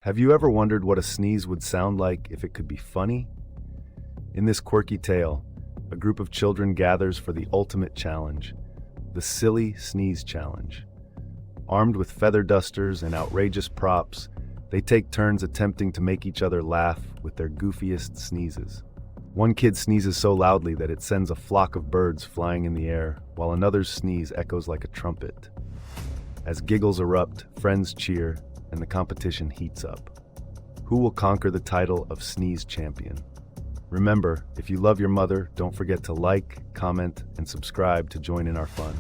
Have you ever wondered what a sneeze would sound like if it could be funny? In this quirky tale, a group of children gathers for the ultimate challenge, the Silly Sneeze Challenge. Armed with feather dusters and outrageous props, they take turns attempting to make each other laugh with their goofiest sneezes. One kid sneezes so loudly that it sends a flock of birds flying in the air, while another's sneeze echoes like a trumpet. As giggles erupt, friends cheer, and the competition heats up. Who will conquer the title of Sneeze Champion? Remember, if you love your mother, don't forget to like, comment, and subscribe to join in our fun.